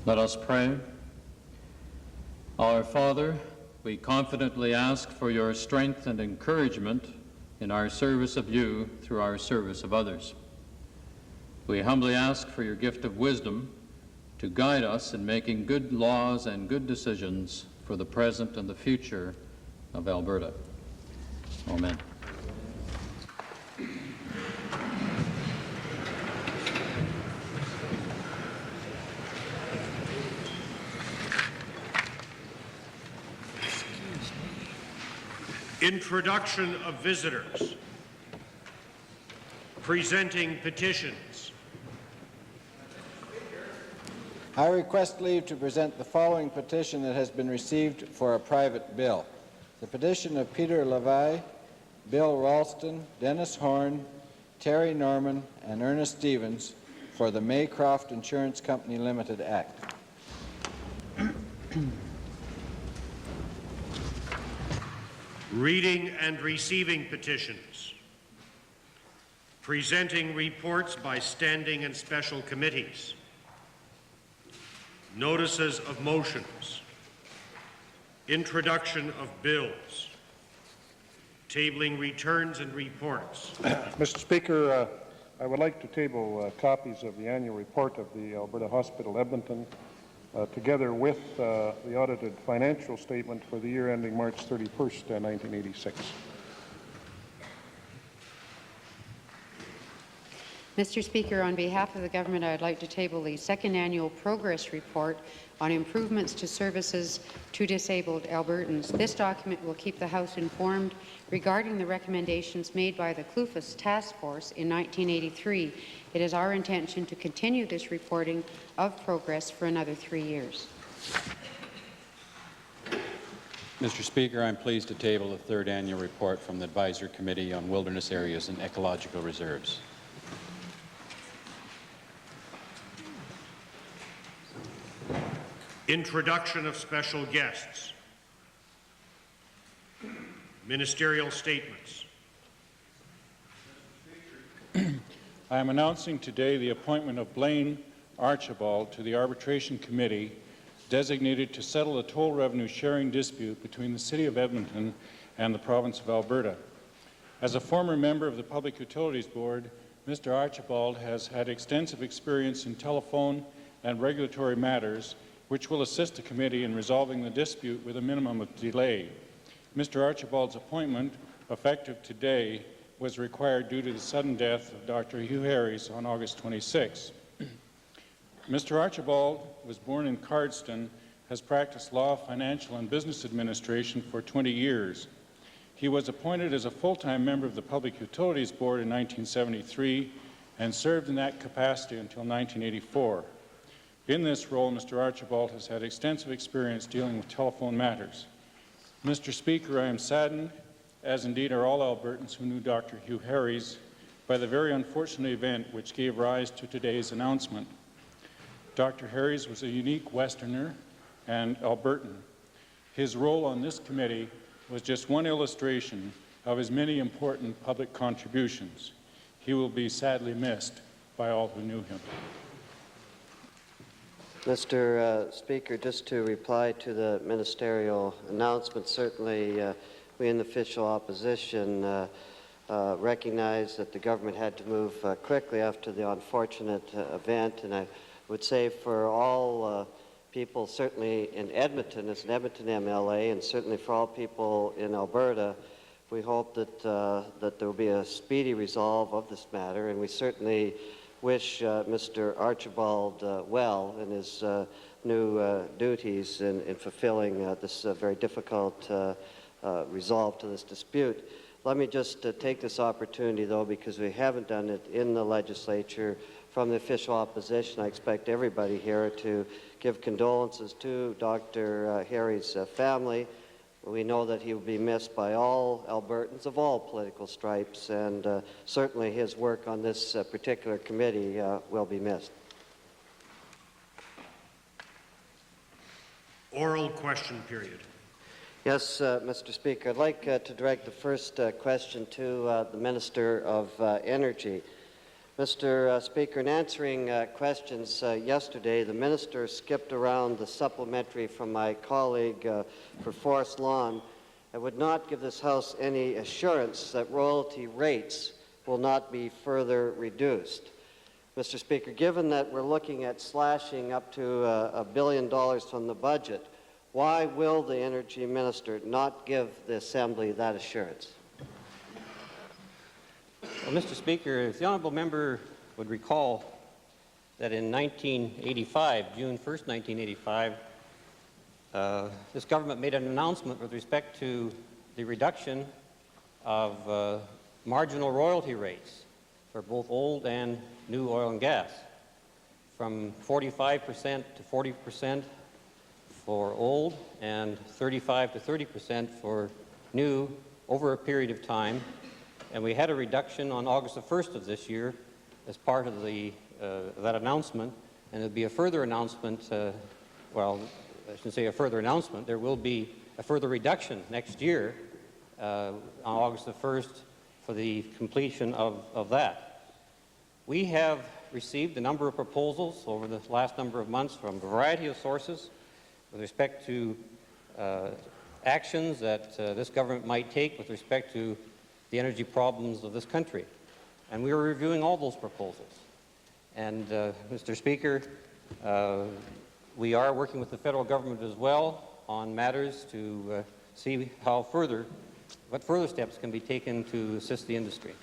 Let us pray. Our Father, we confidently ask for your strength and encouragement in our service of you through our service of others. We humbly ask for your gift of wisdom to guide us in making good laws and good decisions for the present and the future of Alberta. Amen. Introduction of visitors. Presenting petitions. I request leave to present the following petition that has been received for a private bill. The petition of Peter Levi, Bill Ralston, Dennis Horn, Terry Norman, and Ernest Stevens for the Maycroft Insurance Company Limited Act. Reading and receiving petitions. Presenting reports by standing and special committees. Notices of motions. Introduction of bills. Tabling returns and reports. Mr. Speaker, I would like to table copies of the annual report of the Alberta Hospital Edmonton together with the audited financial statement for the year ending March 31st, 1986. Mr. Speaker, on behalf of the government, I would like to table the second annual progress report on improvements to services to disabled Albertans. This document will keep the House informed regarding the recommendations made by the CLUFUS Task Force in 1983. It is our intention to continue this reporting of progress for another 3 years. Mr. Speaker, I'm pleased to table the third annual report from the Advisory Committee on Wilderness Areas and Ecological Reserves. Introduction of special guests. Ministerial statements. I am announcing today the appointment of Blaine Archibald to the Arbitration Committee designated to settle a toll revenue sharing dispute between the City of Edmonton and the Province of Alberta. As a former member of the Public Utilities Board, Mr. Archibald has had extensive experience in telephone and regulatory matters, which will assist the committee in resolving the dispute with a minimum of delay. Mr. Archibald's appointment, effective today, was required due to the sudden death of Dr. Hugh Harries on August 26. Mr. Archibald was born in Cardston, has practiced law, financial, and business administration for 20 years. He was appointed as a full-time member of the Public Utilities Board in 1973 and served in that capacity until 1984. In this role, Mr. Archibald has had extensive experience dealing with telephone matters. Mr. Speaker, I am saddened, as indeed are all Albertans who knew Dr. Hugh Harries, by the very unfortunate event which gave rise to today's announcement. Dr. Harries was a unique Westerner and Albertan. His role on this committee was just one illustration of his many important public contributions. He will be sadly missed by all who knew him. Mr. Speaker, just to reply to the ministerial announcement, certainly we in the official opposition recognize that the government had to move quickly after the unfortunate event, and I would say for all people certainly in Edmonton, as an Edmonton MLA, and certainly for all people in Alberta, we hope that, that there will be a speedy resolve of this matter, and we certainly wish Mr. Archibald well in his new duties in fulfilling this very difficult resolve to this dispute. Let me just take this opportunity, though, because we haven't done it in the legislature. From the official opposition, I expect everybody here to give condolences to Dr. Harries' family. We know that he will be missed by all Albertans of all political stripes, and certainly his work on this particular committee will be missed. Oral question period. Yes, Mr. Speaker. I'd like to direct the first question to the Minister of Energy. Mr. Speaker, in answering questions yesterday, the minister skipped around the supplementary from my colleague for Forest Lawn and would not give this House any assurance that royalty rates will not be further reduced. Mr. Speaker, given that we're looking at slashing up to $1 billion from the budget, why will the Energy Minister not give the Assembly that assurance? Well, Mr. Speaker, if the honourable member would recall that in 1985, June 1st, 1985, this government made an announcement with respect to the reduction of marginal royalty rates for both old and new oil and gas, from 45% to 40% for old and 35 to 30% for new over a period of time. And we had a reduction on August the 1st of this year as part of that announcement, and there'll be a further announcement, well, I shouldn't say a further announcement, there will be a further reduction next year on August the 1st for the completion of that. We have received a number of proposals over the last number of months from a variety of sources with respect to actions that this government might take with respect to the energy problems of this country. And we are reviewing all those proposals. And, Mr. Speaker, we are working with the federal government as well on matters to see what further steps can be taken to assist the industry.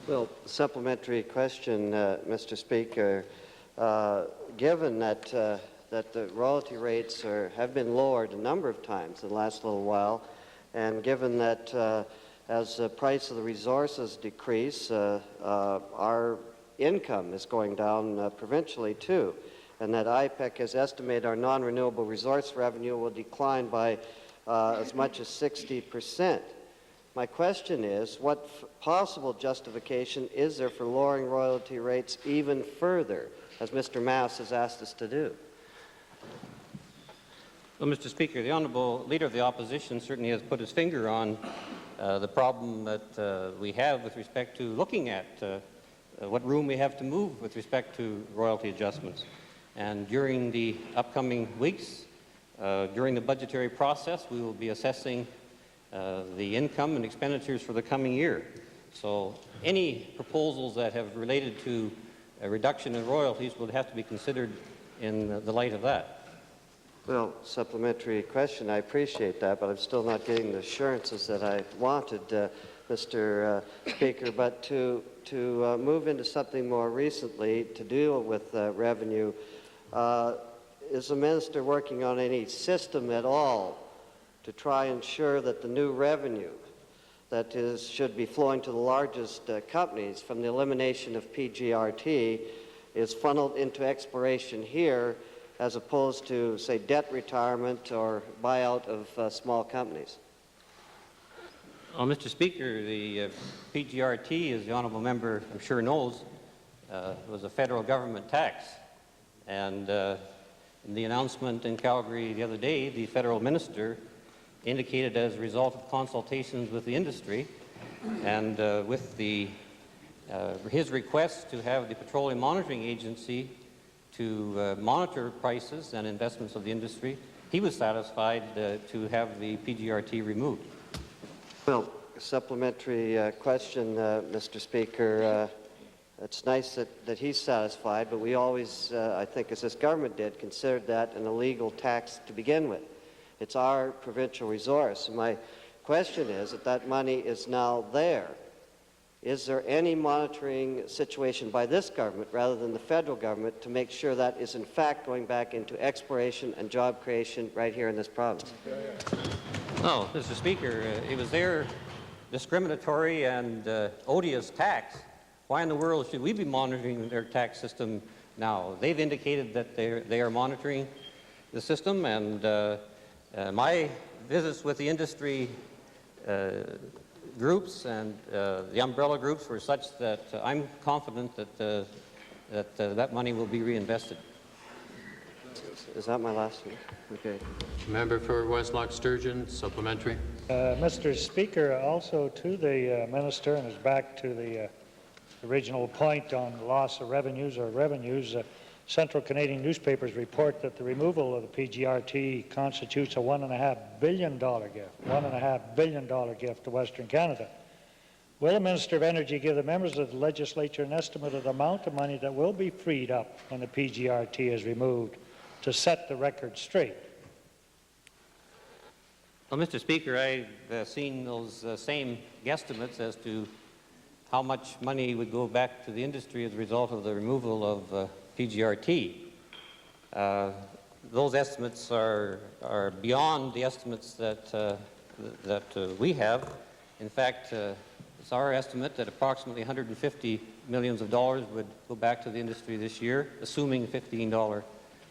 Well, supplementary question, Mr. Speaker. Given that the royalty rates have been lowered a number of times in the last little while, and given that as the price of the resources decrease, our income is going down provincially too, and that IPEC has estimated our non-renewable resource revenue will decline by as much as 60%. My question is, what possible justification is there for lowering royalty rates even further, as Mr. Mass has asked us to do? Well, Mr. Speaker, the Honourable Leader of the Opposition certainly has put his finger on the problem that we have with respect to looking at what room we have to move with respect to royalty adjustments. And during the upcoming weeks, during the budgetary process, we will be assessing the income and expenditures for the coming year. So any proposals that have related to a reduction in royalties will have to be considered in the light of that. Well, supplementary question, I appreciate that, but I'm still not getting the assurances that I wanted, Mr. Speaker. But to move into something more recently to deal with revenue, is the minister working on any system at all to try and ensure that the new revenue that should be flowing to the largest companies from the elimination of PGRT is funneled into exploration here, as opposed to, say, debt retirement or buyout of small companies? Well, Mr. Speaker, the PGRT, as the honourable member I'm sure knows, was a federal government tax. And in the announcement in Calgary the other day, the federal minister indicated, as a result of consultations with the industry and with his request to have the Petroleum Monitoring Agency to monitor prices and investments of the industry, he was satisfied to have the PGRT removed. Well, supplementary question, Mr. Speaker. It's nice that he's satisfied, but we always, I think, as this government did, considered that an illegal tax to begin with. It's our provincial resource. And my question is, that money is now there. Is there any monitoring situation by this government, rather than the federal government, to make sure that is in fact going back into exploration and job creation right here in this province? No, Mr. Speaker, it was their discriminatory and odious tax. Why in the world should we be monitoring their tax system now? They've indicated that they are monitoring the system, and my visits with the industry groups and the umbrella groups were such that I'm confident that that money will be reinvested. Is that my last one? Okay. Member for Westlock Sturgeon, supplementary. Mr. Speaker, also to the minister, and is back to the original point on loss of revenues or revenues, Central Canadian newspapers report that the removal of the PGRT constitutes a $1.5 billion gift to Western Canada. Will the Minister of Energy give the members of the Legislature an estimated amount of money that will be freed up when the PGRT is removed to set the record straight? Well, Mr. Speaker, I've seen those same guesstimates as to how much money would go back to the industry as a result of the removal of PGRT. Those estimates are beyond the estimates that we have. In fact, it's our estimate that approximately $150 million would go back to the industry this year, assuming $15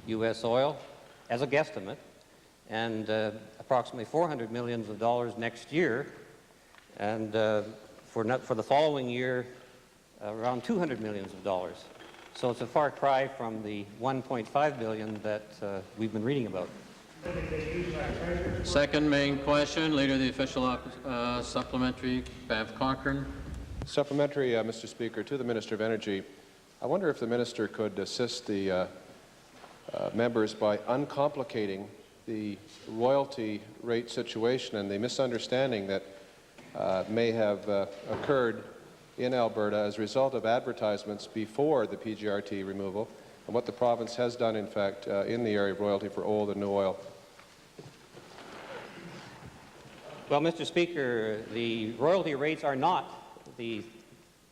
U.S. oil, as a guesstimate, and approximately $400 million next year, and for the following year, around $200 million. So it's a far cry from the $1.5 billion that we've been reading about. Second main question, Leader of the Official Supplementary, Bev Cochrane. Supplementary, Mr. Speaker, to the Minister of Energy. I wonder if the Minister could assist the members by uncomplicating the royalty rate situation and the misunderstanding that may have occurred in Alberta as a result of advertisements before the PGRT removal, and what the province has done, in fact, in the area of royalty for old and new oil. Well, Mr. Speaker, the royalty rates are not the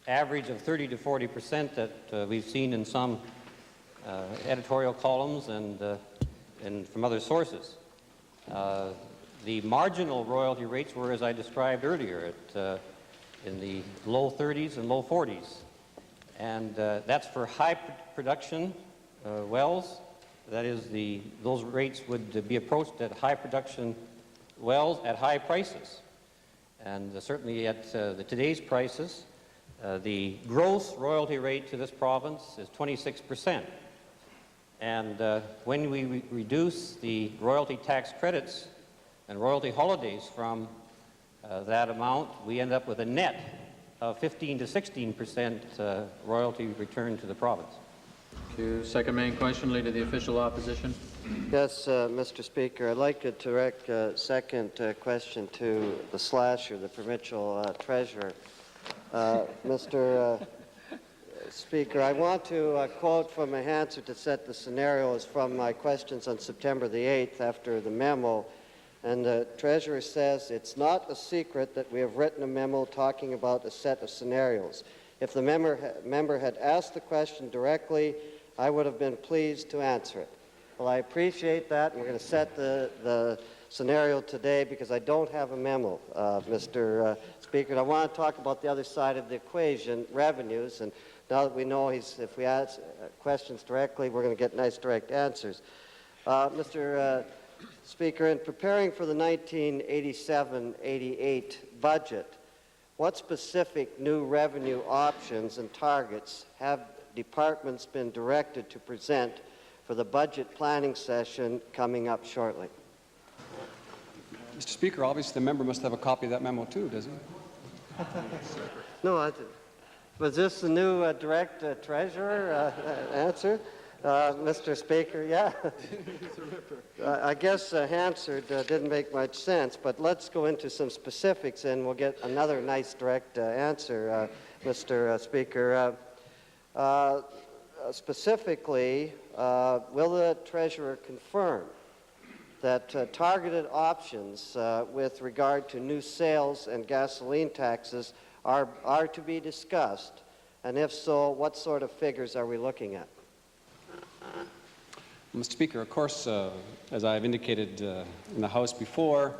average of 30 to 40% that we've seen in some editorial columns and from other sources. The marginal royalty rates were, as I described earlier, in the low 30s and low 40s. And that's for high production wells. That is, those rates would be approached at high production wells at high prices. And certainly at today's prices, the gross royalty rate to this province is 26%. And when we reduce the royalty tax credits and royalty holidays from that amount, we end up with a net of 15 to 16% royalty return to the province. Thank you. Second main question, Leader of the Official Opposition. Yes, Mr. Speaker, I'd like to direct a second question to the slasher, the provincial treasurer. Mr. Speaker, I want to quote from my answer to set the scenarios from my questions on September the 8th after the memo. And the treasurer says, "It's not a secret that we have written a memo talking about a set of scenarios. If the member had asked the question directly, I would have been pleased to answer it." Well, I appreciate that, and we're going to set the scenario today because I don't have a memo, Mr. Speaker. And I want to talk about the other side of the equation, revenues. And now that we know if we ask questions directly, we're going to get nice direct answers. Mr. Speaker, in preparing for the 1987-88 budget, what specific new revenue options and targets have departments been directed to present for the budget planning session coming up shortly? Mr. Speaker, obviously the member must have a copy of that memo too, does he? No, was this the new direct treasurer answer? Mr. Speaker, yeah. I guess Hansard didn't make much sense, but let's go into some specifics and we'll get another nice direct answer, Mr. Speaker. Specifically, will the treasurer confirm that targeted options with regard to new sales and gasoline taxes are to be discussed? And if so, what sort of figures are we looking at? Mr. Speaker, of course, as I've indicated in the House before,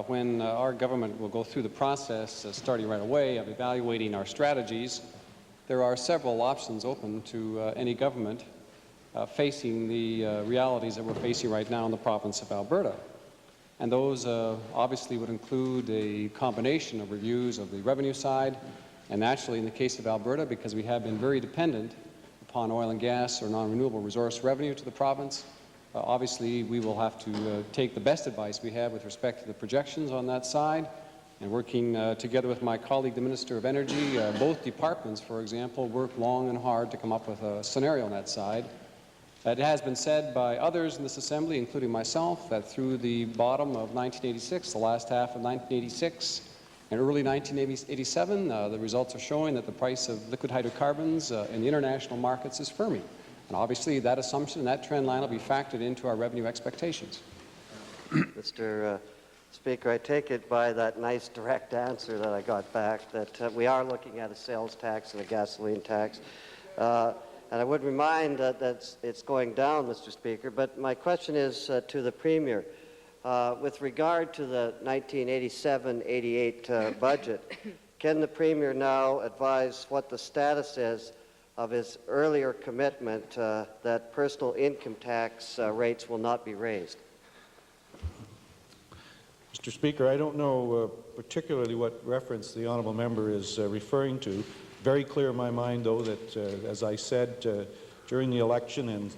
when our government will go through the process, starting right away, of evaluating our strategies, there are several options open to any government facing the realities that we're facing right now in the province of Alberta. And those obviously would include a combination of reviews of the revenue side, and naturally in the case of Alberta, because we have been very dependent upon oil and gas or non-renewable resource revenue to the province, obviously we will have to take the best advice we have with respect to the projections on that side, And working together with my colleague, the Minister of Energy, both departments, for example, work long and hard to come up with a scenario on that side. It has been said by others in this Assembly, including myself, that through the bottom of 1986, the last half of 1986, and early 1987, the results are showing that the price of liquid hydrocarbons in the international markets is firming. And obviously, that assumption, that trend line will be factored into our revenue expectations. Mr. Speaker, I take it by that nice direct answer that I got back that we are looking at a sales tax and a gasoline tax. And I would remind that it's going down, Mr. Speaker, but my question is to the Premier. With regard to the 1987-88 budget, can the Premier now advise what the status is of his earlier commitment that personal income tax rates will not be raised? Mr. Speaker, I don't know particularly what reference the honourable member is referring to. Very clear in my mind, though, that as I said during the election and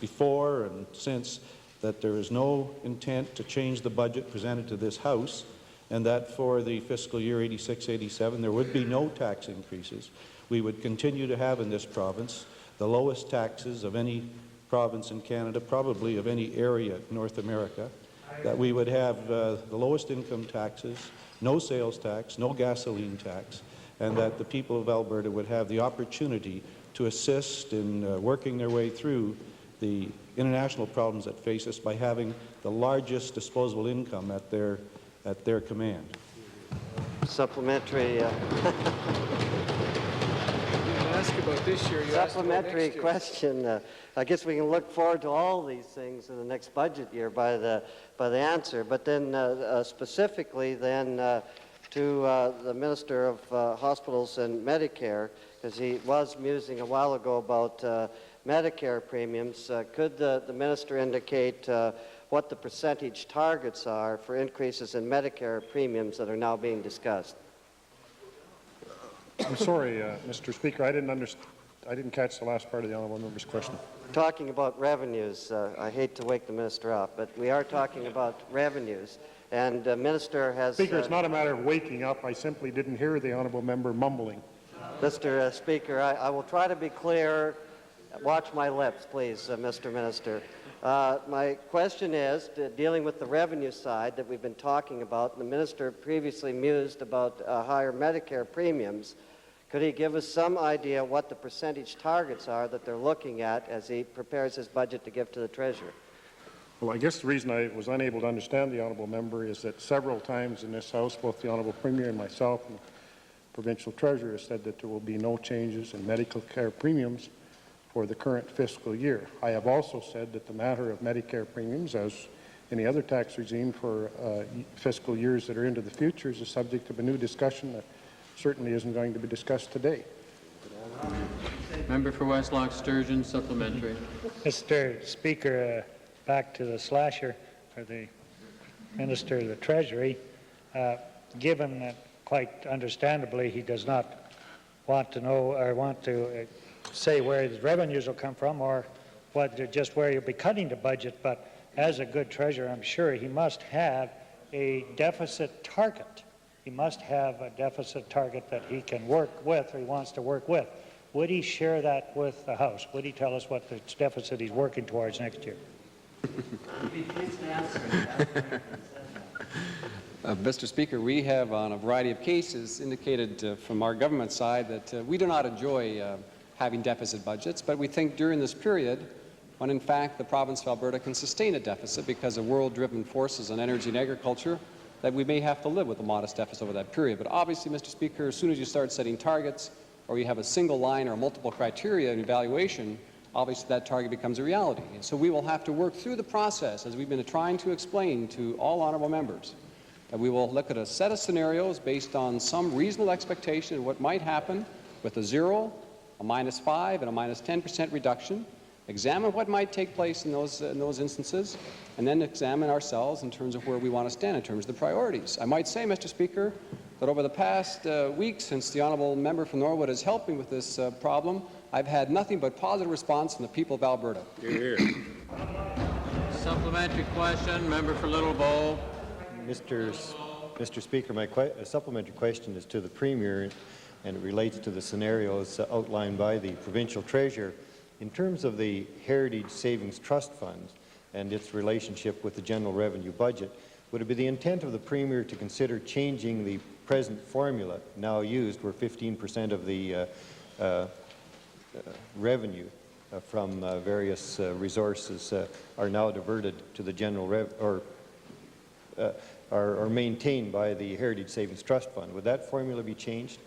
before and since, that there is no intent to change the budget presented to this House, and that for the fiscal year 86-87 there would be no tax increases. We would continue to have in this province the lowest taxes of any province in Canada, probably of any area in North America, that we would have the lowest income taxes, no sales tax, no gasoline tax, and that the people of Alberta would have the opportunity to assist in working their way through the international problems that face us by having the largest disposable income at their command. Supplementary. Ask about this year, Supplementary question. I guess we can look forward to all these things in the next budget year by the answer. But then specifically then to the Minister of Hospitals and Medicare, because he was musing a while ago about Medicare premiums. Could the Minister indicate what the percentage targets are for increases in Medicare premiums that are now being discussed? I'm sorry, Mr. Speaker, I didn't catch the last part of the honourable member's question. Talking about revenues, I hate to wake the minister up, but we are talking about revenues, and the minister has... Speaker, it's not a matter of waking up. I simply didn't hear the honourable member mumbling. Mr. Speaker, I will try to be clear. Watch my lips, please, Mr. Minister. My question is, dealing with the revenue side that we've been talking about, and the minister previously mused about higher Medicare premiums. Could he give us some idea what the percentage targets are that they're looking at as he prepares his budget to give to the Treasurer? Well, I guess the reason I was unable to understand the honourable member is that several times in this House, both the honourable Premier and myself and the Provincial Treasurer said that there will be no changes in medical care premiums for the current fiscal year. I have also said that the matter of Medicare premiums, as any other tax regime for fiscal years that are into the future, is a subject of a new discussion that certainly isn't going to be discussed today. Member for West Loch Sturgeon, supplementary. Mr. Speaker, back to the slasher, or the Minister of the Treasury. Given that, quite understandably, he does not want to know or want to say where his revenues will come from or just where you'll be cutting the budget, but as a good treasurer, I'm sure he must have a deficit target. He must have a deficit target that he can work with or he wants to work with. Would he share that with the House? Would he tell us what the deficit he's working towards next year? Mr. Speaker, we have on a variety of cases indicated from our government side that we do not enjoy having deficit budgets, but we think during this period, when in fact the province of Alberta can sustain a deficit because of world-driven forces on energy and agriculture, that we may have to live with a modest deficit over that period. But obviously, Mr. Speaker, as soon as you start setting targets or you have a single line or multiple criteria in evaluation, obviously that target becomes a reality. And so we will have to work through the process, as we've been trying to explain to all honourable members, that we will look at a set of scenarios based on some reasonable expectation of what might happen with a 0, a -5, and a -10% reduction, examine what might take place in those instances, and then examine ourselves in terms of where we want to stand in terms of the priorities. I might say, Mr. Speaker, that over the past week, since the honourable member from Norwood is helping with this problem, I've had nothing but positive response from the people of Alberta. Here. Supplementary question, member for Little Bow. Mr. Speaker, my supplementary question is to the Premier, and it relates to the scenarios outlined by the Provincial Treasurer. In terms of the Heritage Savings Trust Funds and its relationship with the general revenue budget, would it be the intent of the Premier to consider changing the present formula now used, where 15% of the revenue from various resources are now diverted to the general are maintained by the Heritage Savings Trust Fund? Would that formula be changed?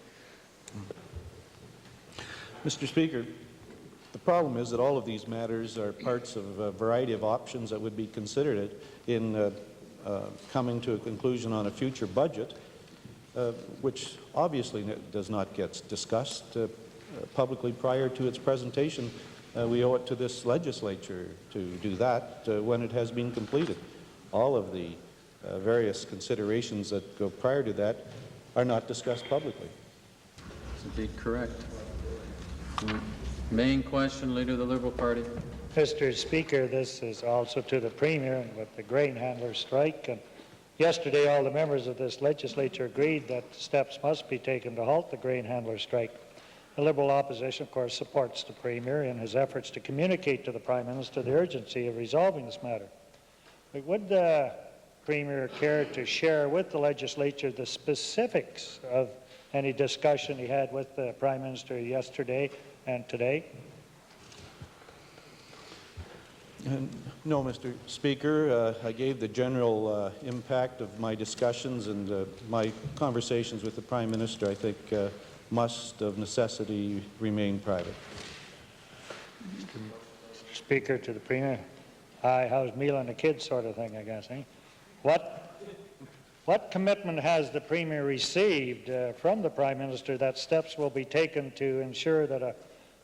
Mr. Speaker, the problem is that all of these matters are parts of a variety of options that would be considered in coming to a conclusion on a future budget, which obviously does not get discussed publicly prior to its presentation. We owe it to this legislature to do that when it has been completed. All of the various considerations that go prior to that are not discussed publicly. That's indeed correct. Main question, Leader of the Liberal Party. Mr. Speaker, this is also to the Premier and with the grain handler strike. And yesterday, all the members of this legislature agreed that steps must be taken to halt the grain handler strike. The Liberal opposition, of course, supports the Premier in his efforts to communicate to the Prime Minister the urgency of resolving this matter. But would the Premier care to share with the legislature the specifics of any discussion he had with the Prime Minister yesterday and today? No, Mr. Speaker. I gave the general impact of my discussions, and my conversations with the Prime Minister, I think, must of necessity remain private. Speaker, to the Premier. Hi, how's meal and the kids sort of thing, I guess, eh? What commitment has the Premier received from the Prime Minister that steps will be taken to ensure that a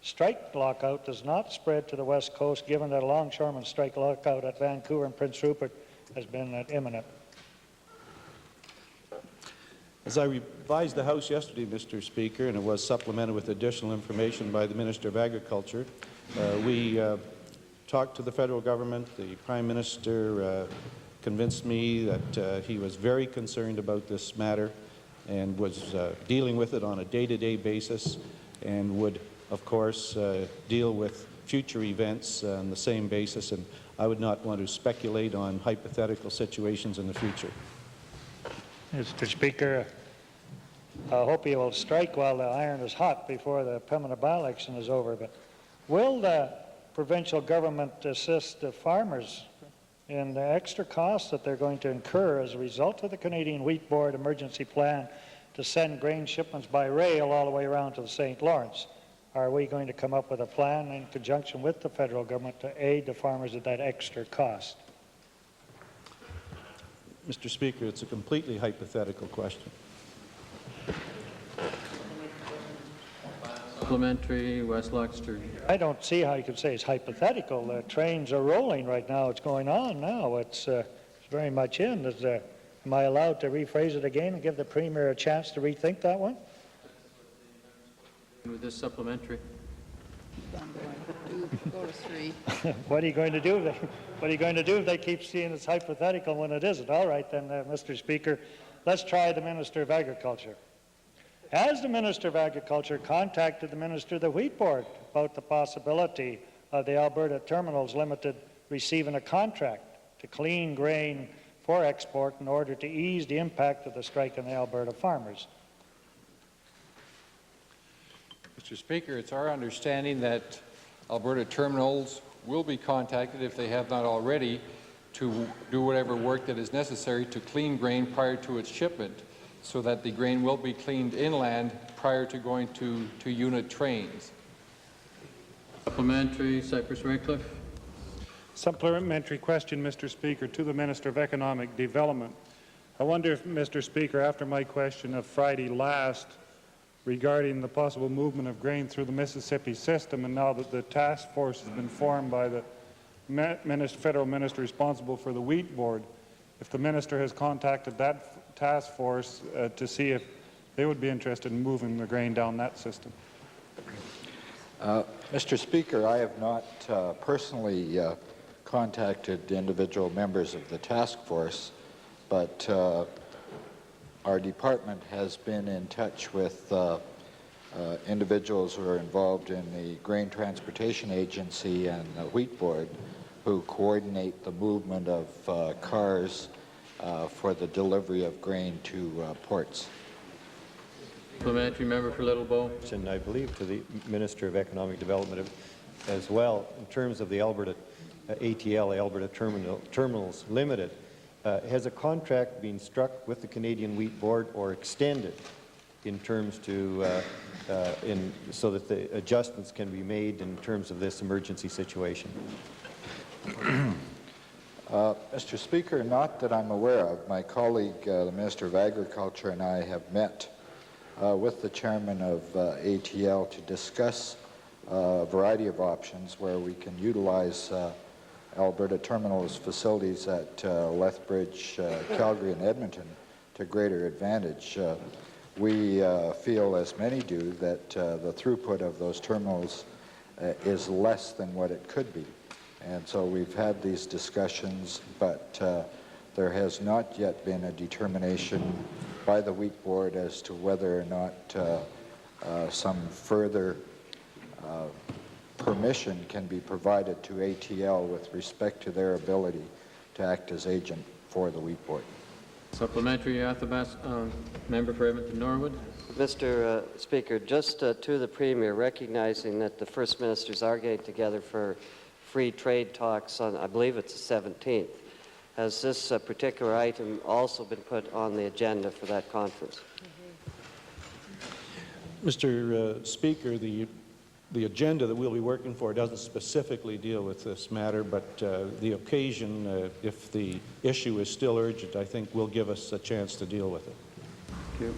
strike lockout does not spread to the West Coast, given that a longshoreman strike lockout at Vancouver and Prince Rupert has been imminent? As I revised the House yesterday, Mr. Speaker, and it was supplemented with additional information by the Minister of Agriculture, we talked to the federal government. The Prime Minister convinced me that he was very concerned about this matter and was dealing with it on a day-to-day basis, and would, of course, deal with future events on the same basis, and I would not want to speculate on hypothetical situations in the future. Mr. Speaker, I hope you will strike while the iron is hot before the Pembina by-election is over, but will the provincial government assist the farmers in the extra costs that they're going to incur as a result of the Canadian Wheat Board emergency plan to send grain shipments by rail all the way around to the St. Lawrence? Are we going to come up with a plan in conjunction with the federal government to aid the farmers at that extra cost? Mr. Speaker, it's a completely hypothetical question. Supplementary, West Luxter. I don't see how you could say it's hypothetical. The trains are rolling right now. It's going on now. It's very much in. Am I allowed to rephrase it again and give the Premier a chance to rethink that one? With this supplementary. Go to 3. What are you going to do? What are you going to do if they keep seeing it's hypothetical when it isn't? All right, then, Mr. Speaker, let's try the Minister of Agriculture. Has the Minister of Agriculture contacted the Minister of the Wheat Board about the possibility of the Alberta Terminals Limited receiving a contract to clean grain for export in order to ease the impact of the strike on the Alberta farmers? Mr. Speaker, it's our understanding that Alberta Terminals will be contacted, if they have not already, to do whatever work that is necessary to clean grain prior to its shipment, so that the grain will be cleaned inland prior to going to unit trains. Supplementary, Cypress Raycliffe. Supplementary question, Mr. Speaker, to the Minister of Economic Development. I wonder if, Mr. Speaker, after my question of Friday last regarding the possible movement of grain through the Mississippi system, and now that the task force has been formed by the federal minister responsible for the Wheat Board, if the minister has contacted that task force to see if they would be interested in moving the grain down that system. Mr. Speaker, I have not personally contacted individual members of the task force, but our department has been in touch with individuals who are involved in the Grain Transportation Agency and the Wheat Board, who coordinate the movement of cars for the delivery of grain to ports. Supplementary member for Little Bow. And I believe to the Minister of Economic Development as well, in terms of the Alberta ATL, Alberta Terminals Limited, has a contract been struck with the Canadian Wheat Board or extended in terms to, so that the adjustments can be made in terms of this emergency situation? Mr. Speaker, not that I'm aware of. My colleague, the Minister of Agriculture, and I have met with the chairman of ATL to discuss a variety of options where we can utilize Alberta Terminals facilities at Lethbridge, Calgary, and Edmonton to greater advantage. We feel, as many do, that the throughput of those terminals is less than what it could be. And so we've had these discussions, but there has not yet been a determination by the Wheat Board as to whether or not some further permission can be provided to ATL with respect to their ability to act as agent for the Wheat Board. Supplementary, member for Edmonton Norwood. Mr. Speaker, just to the Premier, recognizing that the First Ministers are getting together for free trade talks on, I believe it's the 17th. Has this particular item also been put on the agenda for that conference? Mr. Speaker, the agenda that we'll be working for doesn't specifically deal with this matter, but the occasion, if the issue is still urgent, I think will give us a chance to deal with it. Thank you.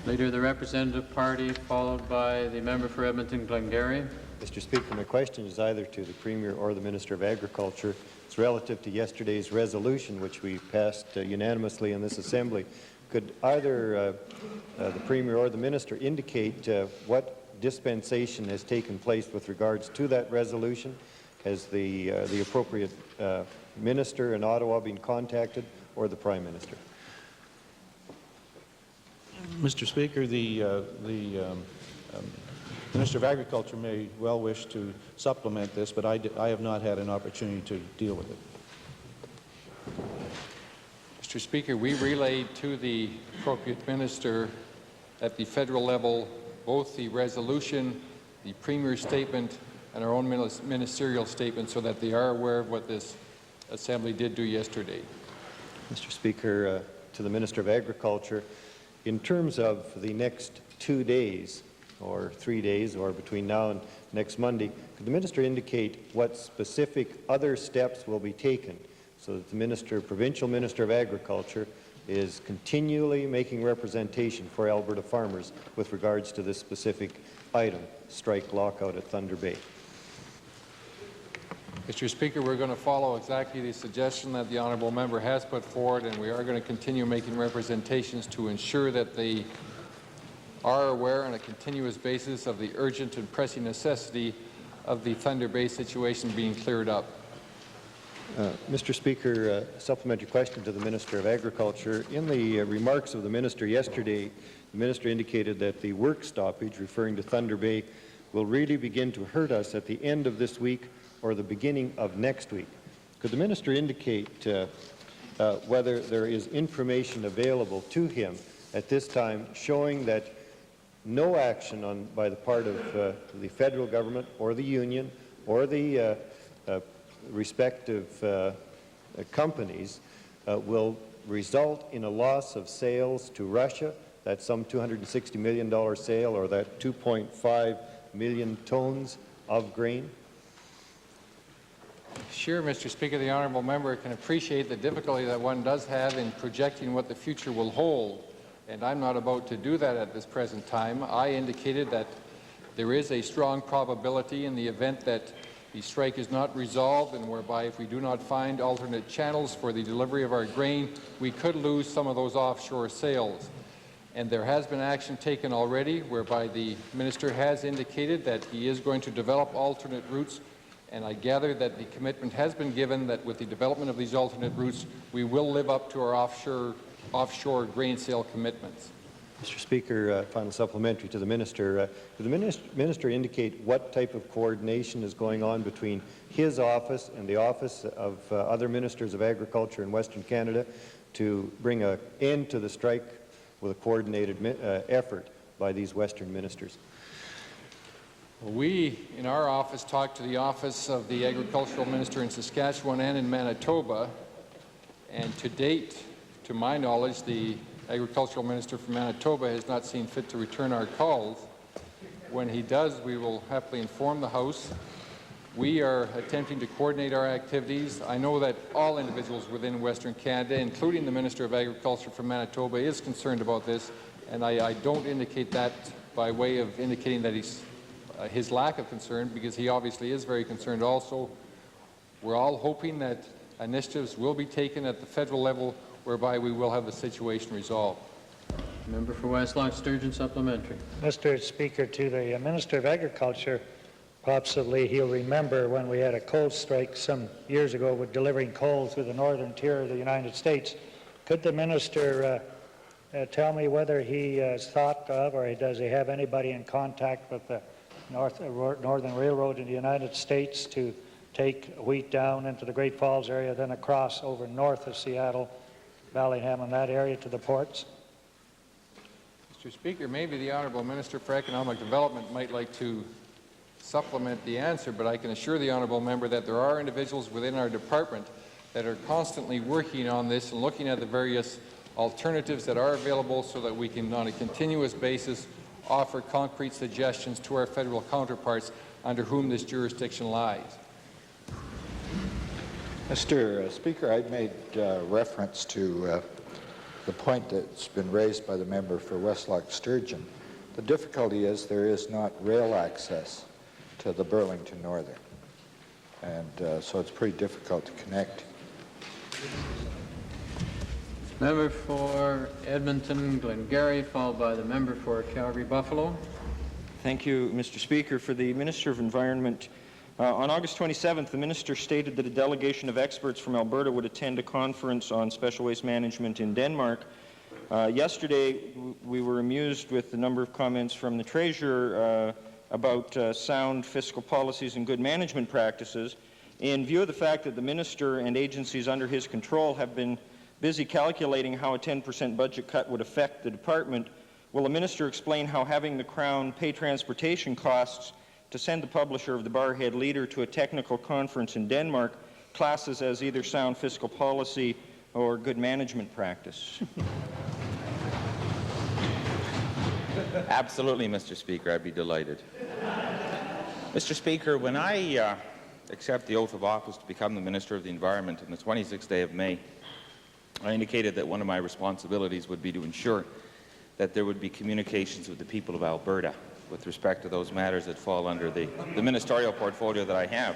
Leader of the Representative Party, followed by the member for Edmonton Glengarry. Mr. Speaker, my question is either to the Premier or the Minister of Agriculture. It's relative to yesterday's resolution, which we passed unanimously in this Assembly. Could either the Premier or the Minister indicate what dispensation has taken place with regards to that resolution? Has the appropriate minister in Ottawa been contacted, or the Prime Minister? Mr. Speaker, the Minister of Agriculture may well wish to supplement this, but I have not had an opportunity to deal with it. Mr. Speaker, we relayed to the appropriate minister at the federal level both the resolution, the Premier's statement, and our own ministerial statement so that they are aware of what this Assembly did do yesterday. Mr. Speaker, to the Minister of Agriculture, in terms of the next 2 days, or 3 days, or between now and next Monday, could the Minister indicate what specific other steps will be taken so that the Provincial Minister of Agriculture is continually making representation for Alberta farmers with regards to this specific item, strike lockout at Thunder Bay? Mr. Speaker, we're going to follow exactly the suggestion that the honourable member has put forward, and we are going to continue making representations to ensure that they are aware on a continuous basis of the urgent and pressing necessity of the Thunder Bay situation being cleared up. Mr. Speaker, supplementary question to the Minister of Agriculture. In the remarks of the Minister yesterday, the Minister indicated that the work stoppage, referring to Thunder Bay, will really begin to hurt us at the end of this week or the beginning of next week. Could the Minister indicate whether there is information available to him at this time showing that no action by the part of the federal government or the union or the respective companies will result in a loss of sales to Russia, that some $260 million sale, or that 2.5 million tons of grain? Sure, Mr. Speaker, the honourable member can appreciate the difficulty that one does have in projecting what the future will hold, and I'm not about to do that at this present time. I indicated that there is a strong probability in the event that the strike is not resolved, and whereby if we do not find alternate channels for the delivery of our grain, we could lose some of those offshore sales. And there has been action taken already, whereby the minister has indicated that he is going to develop alternate routes, and I gather that the commitment has been given that with the development of these alternate routes, we will live up to our offshore offshore grain sale commitments. Mr. Speaker, final supplementary to the Minister. Could the Minister indicate what type of coordination is going on between his office and the office of other Ministers of Agriculture in Western Canada to bring an end to the strike with a coordinated effort by these Western ministers? We, in our office, talked to the office of the Agricultural Minister in Saskatchewan and in Manitoba, and to date, to my knowledge, the Agricultural Minister from Manitoba has not seen fit to return our calls. When he does, we will happily inform the House. We are attempting to coordinate our activities. I know that all individuals within Western Canada, including the Minister of Agriculture from Manitoba, is concerned about this, and I don't indicate that by way of indicating that his lack of concern, because he obviously is very concerned also. We're all hoping that initiatives will be taken at the federal level whereby we will have the situation resolved. Member for Westlock Sturgeon, supplementary. Mr. Speaker, to the Minister of Agriculture, possibly he'll remember when we had a coal strike some years ago with delivering coal through the northern tier of the United States. Could the Minister tell me whether he has thought of, or does he have anybody in contact with the Northern Railroad in the United States to take wheat down into the Great Falls area, then across over north of Seattle, Ballyham and that area to the ports? Mr. Speaker, maybe the Honourable Minister for Economic Development might like to supplement the answer, but I can assure the Honourable Member that there are individuals within our department that are constantly working on this and looking at the various alternatives that are available so that we can, on a continuous basis, offer concrete suggestions to our federal counterparts under whom this jurisdiction lies. Mr. Speaker, I made reference to the point that's been raised by the member for Westlock Sturgeon. The difficulty is there is not rail access to the Burlington Northern, and so it's pretty difficult to connect. Member for Edmonton, Glengarry, followed by the member for Calgary-Buffalo. Thank you, Mr. Speaker. For the Minister of Environment, on August 27th, the Minister stated that a delegation of experts from Alberta would attend a conference on special waste management in Denmark. Yesterday, we were amused with the number of comments from the Treasurer about sound fiscal policies and good management practices. In view of the fact that the Minister and agencies under his control have been busy calculating how a 10% budget cut would affect the department, will the Minister explain how having the Crown pay transportation costs to send the publisher of the Barhead Leader to a technical conference in Denmark classes as either sound fiscal policy or good management practice? Absolutely, Mr. Speaker. I'd be delighted. Mr. Speaker, when I accept the oath of office to become the Minister of the Environment on the 26th day of May, I indicated that one of my responsibilities would be to ensure that there would be communications with the people of Alberta with respect to those matters that fall under the ministerial portfolio that I have.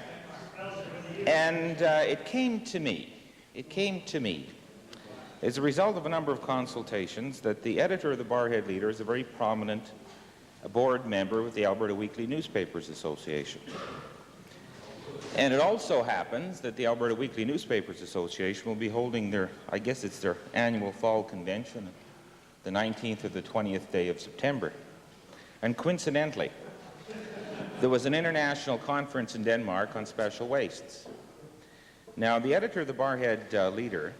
And it came to me as a result of a number of consultations that the editor of the Barhead Leader is a very prominent board member with the Alberta Weekly Newspapers Association. And it also happens that the Alberta Weekly Newspapers Association will be holding their, I guess it's their annual fall convention, the 19th or the 20th day of September. And coincidentally, there was an international conference in Denmark on special wastes. Now, the editor of the Barhead Leader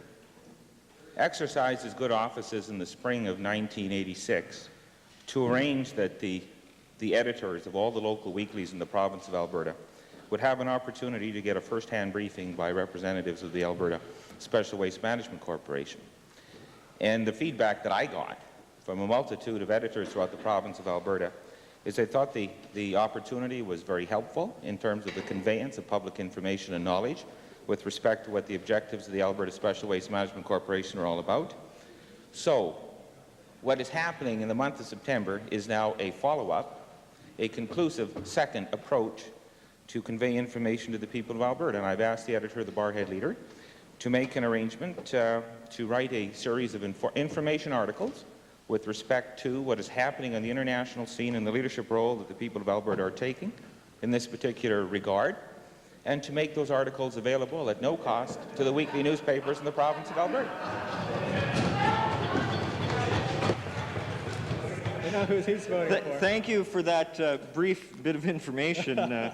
exercised his good offices in the spring of 1986 to arrange that the editors of all the local weeklies in the province of Alberta would have an opportunity to get a first-hand briefing by representatives of the Alberta Special Waste Management Corporation. And the feedback that I got from a multitude of editors throughout the province of Alberta is they thought the opportunity was very helpful in terms of the conveyance of public information and knowledge with respect to what the objectives of the Alberta Special Waste Management Corporation are all about. So, what is happening in the month of September is now a follow-up, a conclusive second approach to convey information to the people of Alberta. And I've asked the editor of the Barhead Leader to make an arrangement to write a series of information articles with respect to what is happening on the international scene and the leadership role that the people of Alberta are taking in this particular regard, and to make those articles available at no cost to the weekly newspapers in the province of Alberta. I know who he's voting for. Thank you for that brief bit of information.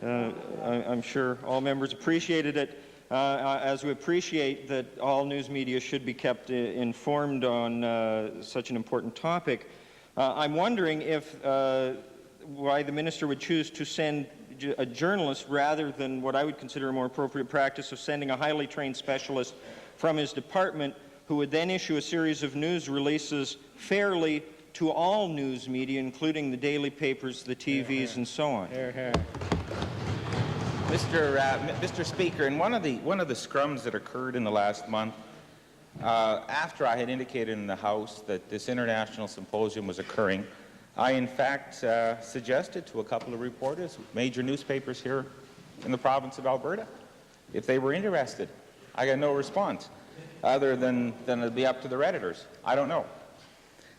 I'm sure all members appreciated it, as we appreciate that all news media should be kept informed on such an important topic. I'm wondering if why the minister would choose to send a journalist rather than what I would consider a more appropriate practice of sending a highly trained specialist from his department who would then issue a series of news releases fairly to all news media, including the daily papers, the TVs, and so on. Mr. Speaker, in one of the scrums that occurred in the last month, after I had indicated in the House that this international symposium was occurring, I in fact suggested to a couple of reporters, major newspapers here in the province of Alberta, if they were interested. I got no response, other than it'll be up to their editors. I don't know.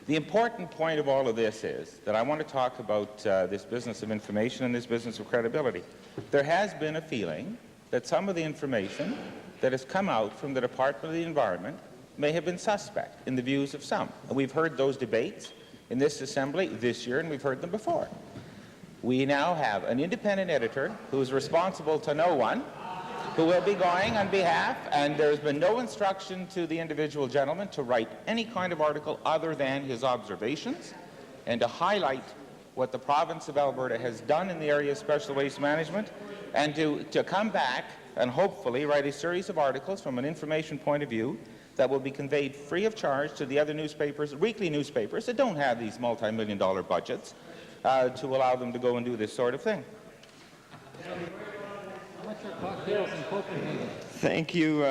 The important point of all of this is that I want to talk about this business of information and this business of credibility. There has been a feeling that some of the information that has come out from the Department of the Environment may have been suspect in the views of some. And we've heard those debates in this Assembly this year, and we've heard them before. We now have an independent editor who is responsible to no one, who will be going on behalf, and there's been no instruction to the individual gentleman to write any kind of article other than his observations and to highlight what the province of Alberta has done in the area of special waste management, and to come back and hopefully write a series of articles from an information point of view that will be conveyed free of charge to the other newspapers, weekly newspapers that don't have these multi-million-dollar budgets to allow them to go and do this sort of thing. Thank you,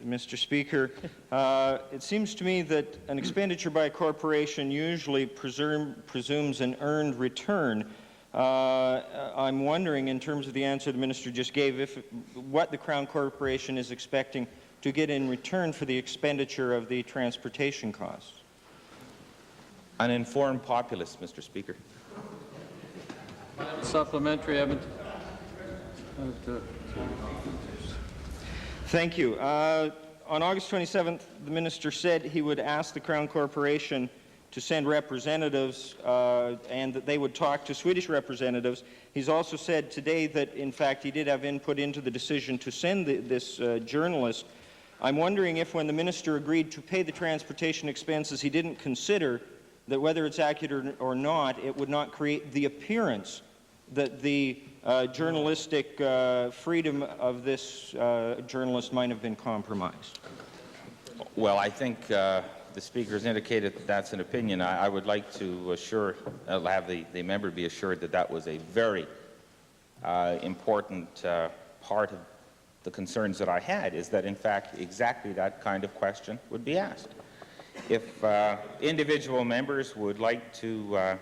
Mr. Speaker. It seems to me that an expenditure by a corporation usually presumes an earned return. I'm wondering, in terms of the answer the minister just gave, what the Crown Corporation is expecting to get in return for the expenditure of the transportation costs. An informed populace, Mr. Speaker. Supplementary evidence. Thank you. On August 27th, the minister said he would ask the Crown Corporation to send representatives and that they would talk to Swedish representatives. He's also said today that, in fact, he did have input into the decision to send this journalist. I'm wondering if, when the minister agreed to pay the transportation expenses, he didn't consider that, whether it's accurate or not, it would not create the appearance that the journalistic freedom of this journalist might have been compromised. Well, I think the Speaker has indicated that that's an opinion. I would like to have the member be assured that that was a very important part of the concerns that I had, is that, in fact, exactly that kind of question would be asked. If individual members would like to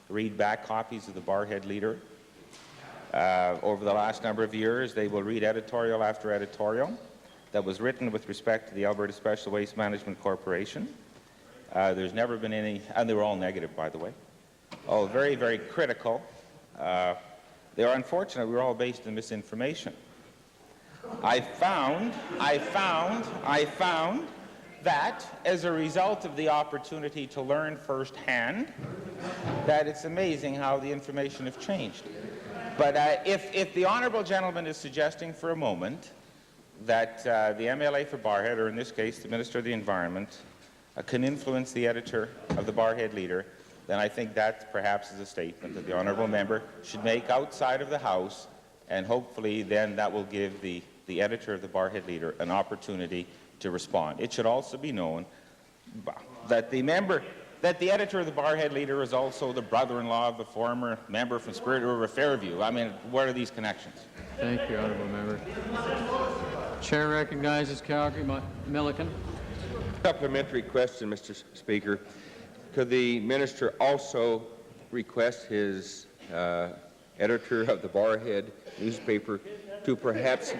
read back copies of the Barhead Leader over the last number of years, they will read editorial after editorial that was written with respect to the Alberta Special Waste Management Corporation. There's never been any, and they were all negative, by the way. Oh, very, very critical. They are unfortunate. We were all based in misinformation. I found that, as a result of the opportunity to learn firsthand, that it's amazing how the information has changed. But if the honourable gentleman is suggesting for a moment that the MLA for Barhead, or in this case the Minister of the Environment, can influence the editor of the Barhead Leader, then I think that perhaps is a statement that the honourable member should make outside of the House, and hopefully then that will give the editor of the Barhead Leader an opportunity to respond. It should also be known that the editor of the Barhead Leader is also the brother-in-law of the former member from Spirit River Fairview. I mean, what are these connections? Thank you, honourable member. Chair recognizes Calgary Milliken. Supplementary question, Mr. Speaker. Could the minister also request his editor of the Barhead newspaper to perhaps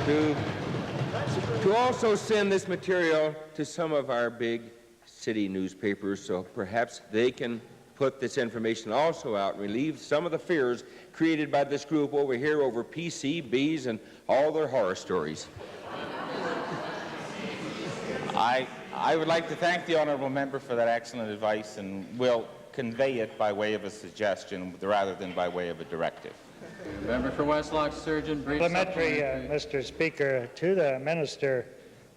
to also send this material to some of our big city newspapers, so perhaps they can put this information also out and relieve some of the fears created by this group over here over PCBs and all their horror stories? I would like to thank the honourable member for that excellent advice, and will convey it by way of a suggestion rather than by way of a directive. Member for Westlock Sturgeon, brief Supplementary, supplementary. Mr. Speaker, to the minister.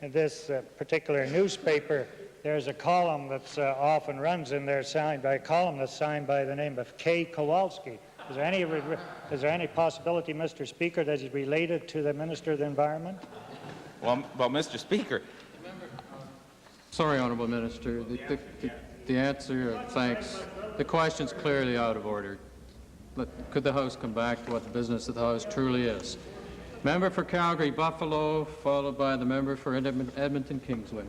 In this particular newspaper, there's a column that's often runs in there signed by a column that's signed by the name of K. Kowalski. Is there any possibility, Mr. Speaker, that he's related to the Minister of the Environment? Well, Mr. Speaker. Sorry, Honourable Minister. The answer, thanks. The question's clearly out of order. Could the House come back to what the business of the House truly is? Member for Calgary Buffalo, followed by the member for Edmonton Kingsway.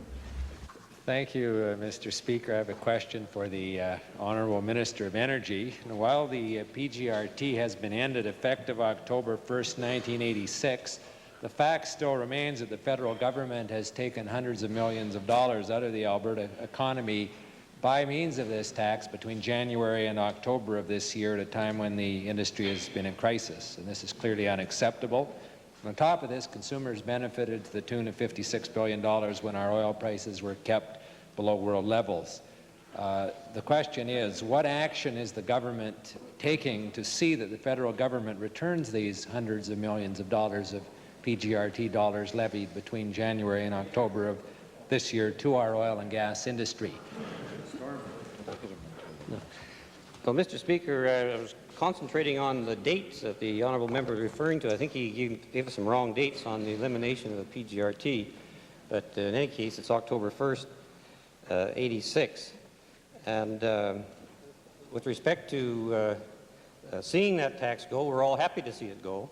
Thank you, Mr. Speaker. I have a question for the Honourable Minister of Energy. While the PGRT has been ended effective October 1st, 1986, the fact still remains that the federal government has taken hundreds of millions of dollars out of the Alberta economy by means of this tax between January and October of this year, at a time when the industry has been in crisis, and this is clearly unacceptable. On top of this, consumers benefited to the tune of $56 billion when our oil prices were kept below world levels. The question is, what action is the government taking to see that the federal government returns these hundreds of millions of dollars of PGRT dollars levied between January and October of this year to our oil and gas industry? Well, Mr. Speaker, I was concentrating on the dates that the honourable member is referring to. I think he gave us some wrong dates on the elimination of the PGRT, but in any case, it's October 1st, 86. And with respect to seeing that tax go, we're all happy to see it go,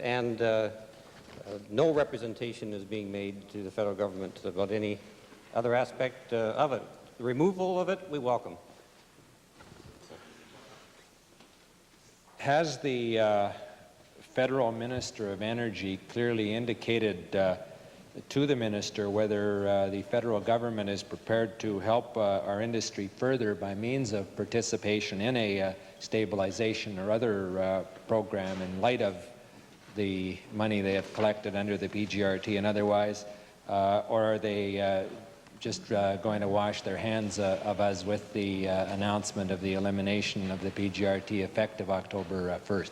and no representation is being made to the federal government about any other aspect of it. The removal of it, we welcome. Has the federal Minister of Energy clearly indicated to the minister whether the federal government is prepared to help our industry further by means of participation in a stabilization or other program in light of the money they have collected under the PGRT and otherwise, or are they just going to wash their hands of us with the announcement of the elimination of the PGRT effective October 1st?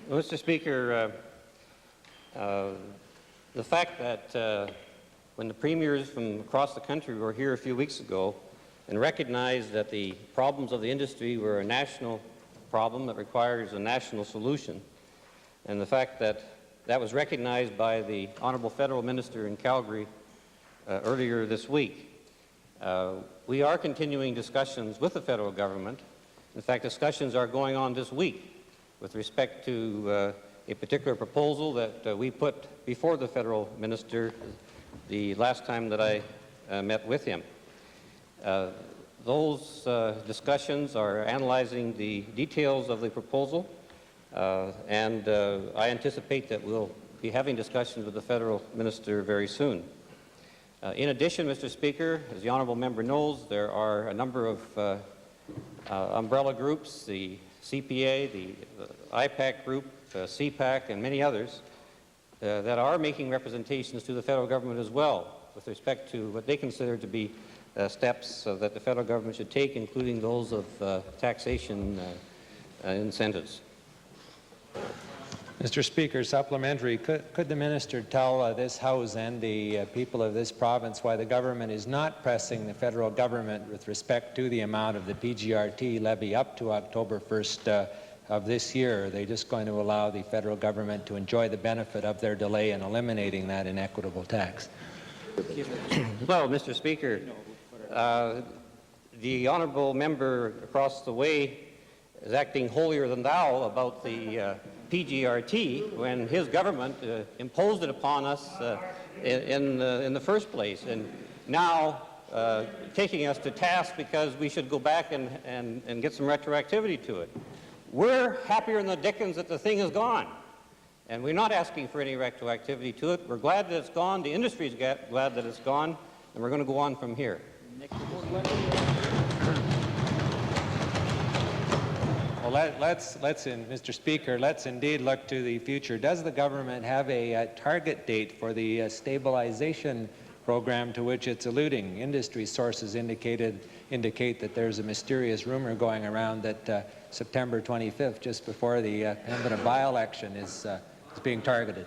Well, Mr. Speaker, the fact that when the premiers from across the country were here a few weeks ago and recognized that the problems of the industry were a national problem that requires a national solution, and the fact that that was recognized by the Honourable Federal Minister in Calgary earlier this week. We are continuing discussions with the federal government. In fact, discussions are going on this week with respect to a particular proposal that we put before the federal minister the last time that I met with him. Those discussions are analyzing the details of the proposal, and I anticipate that we'll be having discussions with the federal minister very soon. In addition, Mr. Speaker, as the honourable member knows, there are a number of umbrella groups, the CPA, the IPAC group, CPAC, and many others that are making representations to the federal government as well with respect to what they consider to be steps that the federal government should take, including those of taxation incentives. Mr. Speaker, supplementary, could the minister tell this House and the people of this province why the government is not pressing the federal government with respect to the amount of the PGRT levy up to October 1st of this year? Are they just going to allow the federal government to enjoy the benefit of their delay in eliminating that inequitable tax? Well, Mr. Speaker, the honourable member across the way is acting holier than thou about the PGRT when his government imposed it upon us in the first place, and now taking us to task because we should go back and get some retroactivity to it. We're happier than the dickens that the thing is gone, and we're not asking for any retroactivity to it. We're glad that it's gone. The industry's glad that it's gone, and we're going to go on from here. Well, Mr. Speaker, let's indeed look to the future. Does the government have a target date for the stabilization program to which it's alluding? Industry sources indicate that there's a mysterious rumor going around that September 25th, just before the Edmonton by-election, is being targeted.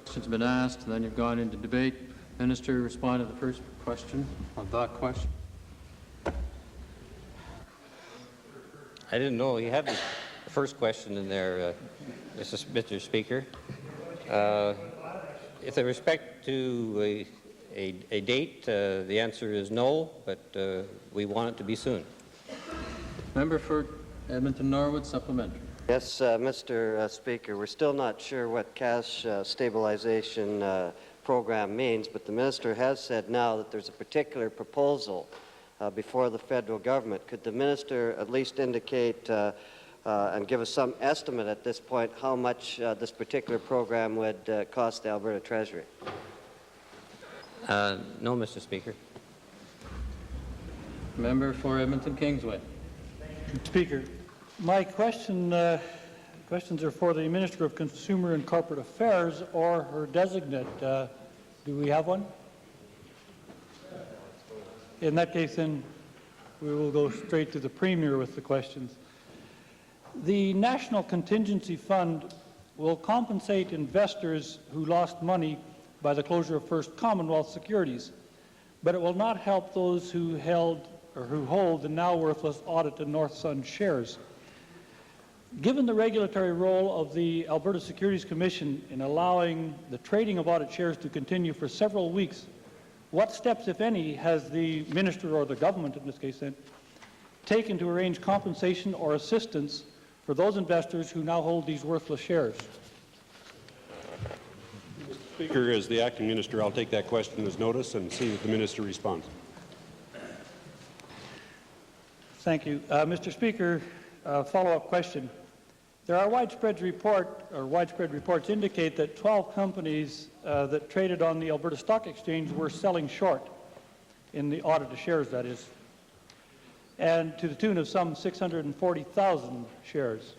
Question's been asked, and then you've gone into debate. Minister, respond to the first question. On that question. I didn't know you had the first question in there, Mr. Speaker. With respect to a date, the answer is no, but we want it to be soon. Member for Edmonton Norwood, supplementary. Yes, Mr. Speaker, we're still not sure what cash stabilization program means, but the minister has said now that there's a particular proposal before the federal government. Could the minister at least indicate and give us some estimate at this point how much this particular program would cost the Alberta Treasury? No, Mr. Speaker. Member for Edmonton Kingsway. Speaker, my questions are for the Minister of Consumer and Corporate Affairs or her designate. Do we have one? In that case, then, we will go straight to the Premier with the questions. The National Contingency Fund will compensate investors who lost money by the closure of First Commonwealth securities, but it will not help those who held or who hold the now worthless Audit and North Sun shares. Given the regulatory role of the Alberta Securities Commission in allowing the trading of audit shares to continue for several weeks, what steps, if any, has the minister or the government, in this case then, taken to arrange compensation or assistance for those investors who now hold these worthless shares? Mr. Speaker, as the acting minister, I'll take that question as notice and see if the minister responds. Thank you. Mr. Speaker, follow-up question. There are widespread reports indicate that 12 companies that traded on the Alberta Stock Exchange were selling short in the audited shares, that is, and to the tune of some 640,000 shares.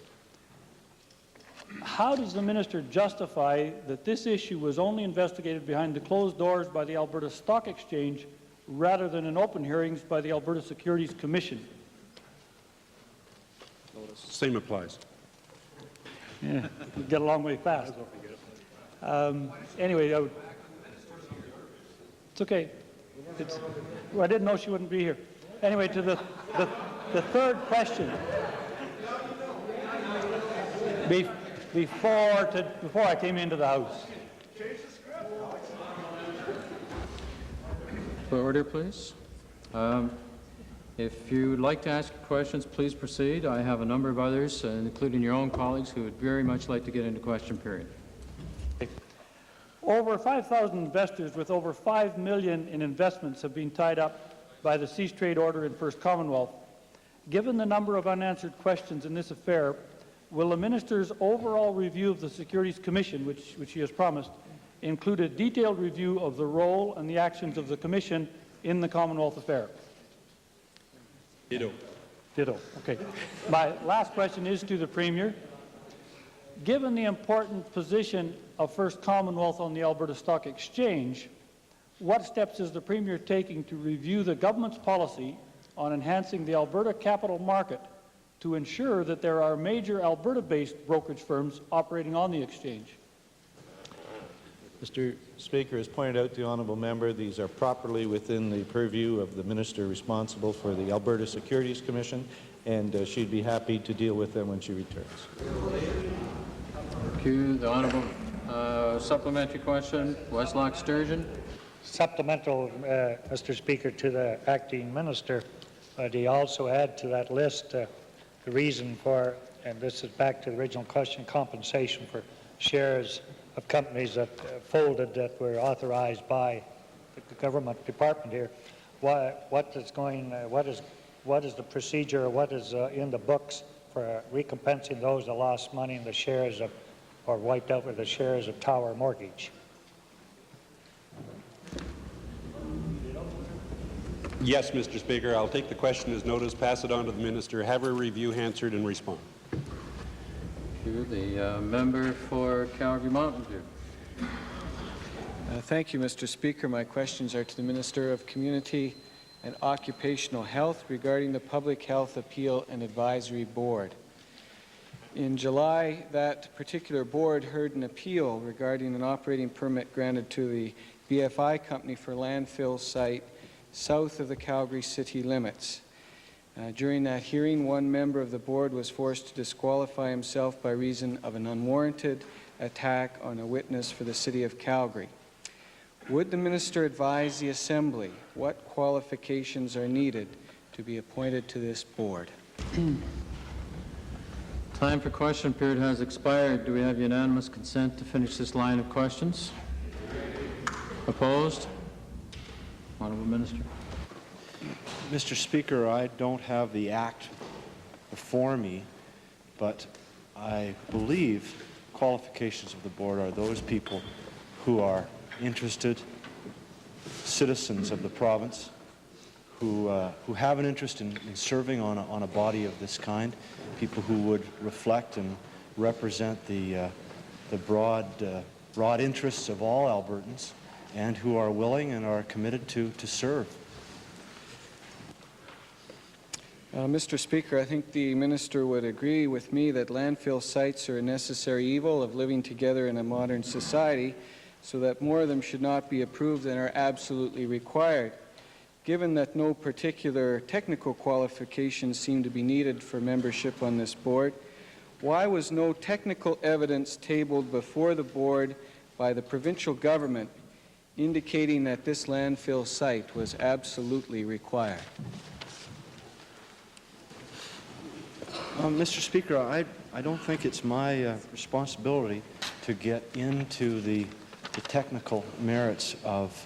How does the minister justify that this issue was only investigated behind the closed doors by the Alberta Stock Exchange rather than in open hearings by the Alberta Securities Commission? Same applies. Yeah, we get a long way fast. Anyway, it's okay. Well, I didn't know she wouldn't be here. Anyway, to the third question. Before I came into the House. For order, please. If you would like to ask questions, please proceed. I have a number of others, including your own colleagues, who would very much like to get into question period. Over 5,000 investors with over $5 million in investments have been tied up by the cease trade order in First Commonwealth. Given the number of unanswered questions in this affair, will the minister's overall review of the Securities Commission, which he has promised, include a detailed review of the role and the actions of the Commission in the Commonwealth affair? Ditto. Ditto. Okay. My last question is to the Premier. Given the important position of First Commonwealth on the Alberta Stock Exchange, what steps is the Premier taking to review the government's policy on enhancing the Alberta capital market to ensure that there are major Alberta-based brokerage firms operating on the exchange? Mr. Speaker, as pointed out to the honourable member, these are properly within the purview of the minister responsible for the Alberta Securities Commission, and she'd be happy to deal with them when she returns. Thank you. The honourable supplementary question, Westlock Sturgeon. Supplemental, Mr. Speaker, to the acting minister, but he also add to that list the reason for, and this is back to the original question, compensation for shares of companies that folded that were authorized by the government department here. What is the procedure, or what is in the books for recompensing those that lost money in the shares of, or wiped out with the shares of Tower Mortgage? Yes, Mr. Speaker. I'll take the question as noticed, pass it on to the Minister, have her review, answered, and respond. To the member for Calgary Mountain View. Thank you, Mr. Speaker. My questions are to the Minister of Community and Occupational Health regarding the Public Health Appeal and Advisory Board. In July, that particular board heard an appeal regarding an operating permit granted to the BFI company for landfill site south of the Calgary city limits. During that hearing, one member of the board was forced to disqualify himself by reason of an unwarranted attack on a witness for the city of Calgary. Would the minister advise the Assembly what qualifications are needed to be appointed to this board? Time for question period has expired. Do we have unanimous consent to finish this line of questions? Opposed? Honourable Minister. Mr. Speaker, I don't have the Act before me, but I believe qualifications of the board are those people who are interested, citizens of the province, who have an interest in serving on a body of this kind, people who would reflect and represent the broad interests of all Albertans, and who are willing and are committed to serve. Mr. Speaker, I think the minister would agree with me that landfill sites are a necessary evil of living together in a modern society, so that more of them should not be approved than are absolutely required. Given that no particular technical qualifications seem to be needed for membership on this board, why was no technical evidence tabled before the board by the provincial government indicating that this landfill site was absolutely required? Mr. Speaker, I don't think it's my responsibility to get into the technical merits of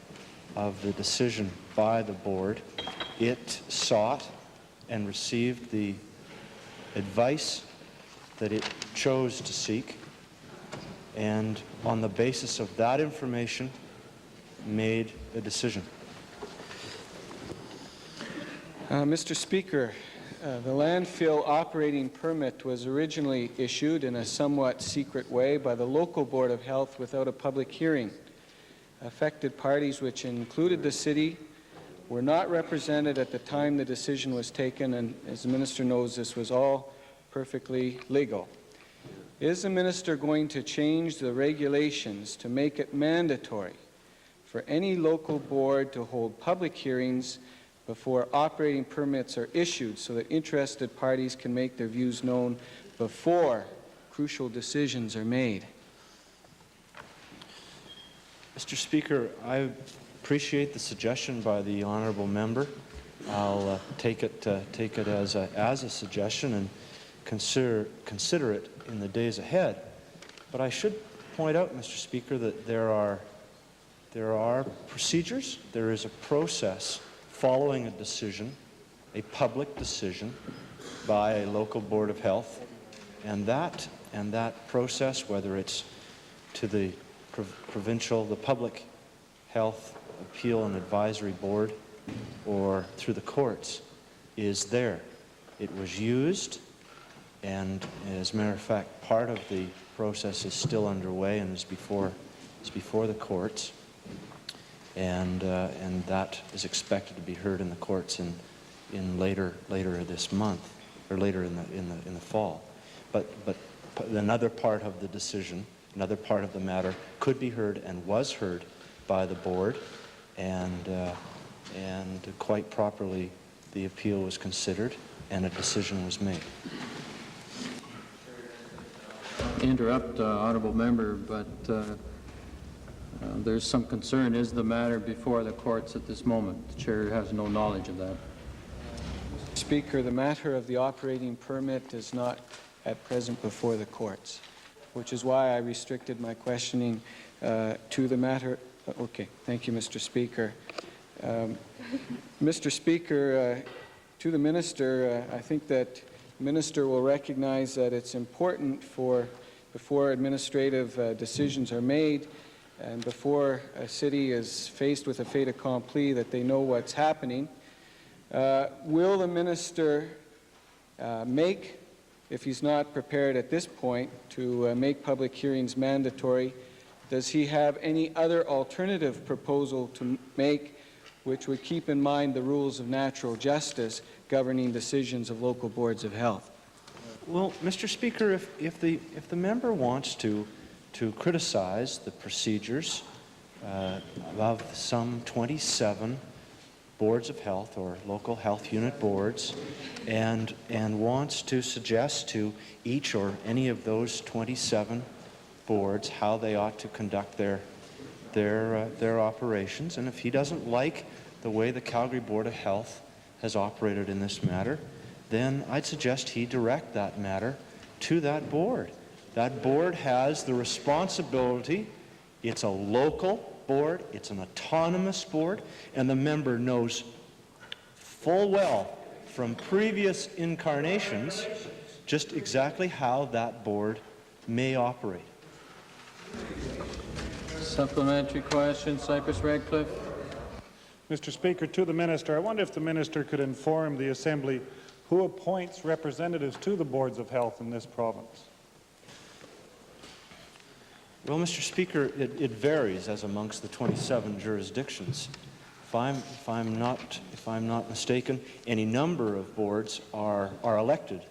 the decision by the board. It sought and received the advice that it chose to seek, and on the basis of that information made a decision. Mr. Speaker, the landfill operating permit was originally issued in a somewhat secret way by the local Board of Health without a public hearing. Affected parties, which included the city, were not represented at the time the decision was taken, and as the minister knows, this was all perfectly legal. Is the minister going to change the regulations to make it mandatory for any local board to hold public hearings before operating permits are issued, so that interested parties can make their views known before crucial decisions are made? Mr. Speaker, I appreciate the suggestion by the honourable member. I'll take it as a suggestion and consider it in the days ahead. But I should point out, Mr. Speaker, that there are procedures. There is a process following a decision, a public decision by a local Board of Health, and that process, whether it's to the the Public Health Appeal and Advisory Board or through the courts, is there. It was used, and as a matter of fact, part of the process is still underway and is before the courts. And that is expected to be heard in the courts in later this month, or later in the fall. But another part of the decision, another part of the matter, could be heard and was heard by the board, and quite properly the appeal was considered and a decision was made. Interrupt, honourable member, but. There's some concern. Is the matter before the courts at this moment? The chair has no knowledge of that. Speaker, the matter of the operating permit is not at present before the courts, which is why I restricted my questioning to the matter. Okay, thank you, Mr. Speaker. Mr. Speaker, to the minister, I think that the minister will recognize that it's important before administrative decisions are made, and before a city is faced with a fait accompli, that they know what's happening. Will the minister make, if he's not prepared at this point to make public hearings mandatory, does he have any other alternative proposal to make which would keep in mind the rules of natural justice governing decisions of local boards of health? Well, Mr. Speaker, if the member wants to criticize the procedures of some 27 boards of health or local health unit boards and wants to suggest to each or any of those 27 boards how they ought to conduct their operations, and if he doesn't like the way the Calgary Board of Health has operated in this matter, then I'd suggest he direct that matter to that board. That board has the responsibility. It's a local board, it's an autonomous board, and the member knows full well from previous incarnations just exactly how that board may operate. Supplementary question, Cypress Radcliffe. Mr. Speaker, to the Minister, I wonder if the Minister could inform the Assembly who appoints representatives to the boards of health in this province. Well, Mr. Speaker, it varies as amongst the 27 jurisdictions. If I'm not mistaken, any number of boards are elected,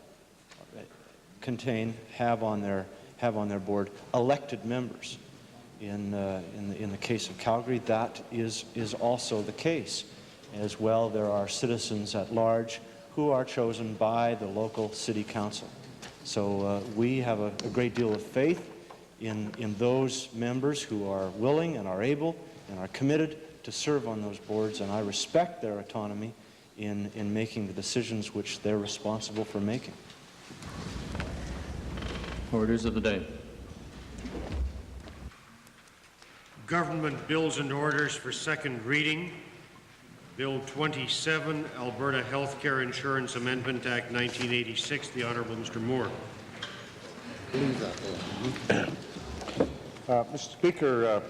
have on their board elected members. In the case of Calgary, that is also the case. As well, there are citizens at large who are chosen by the local city council. So we have a great deal of faith in those members who are willing and are able and are committed to serve on those boards, and I respect their autonomy in making the decisions which they're responsible for making. Orders of the day. Government bills and orders for second reading. Bill 27, Alberta Healthcare Insurance Amendment Act 1986. The Honourable Mr. Moore. Mr. Speaker,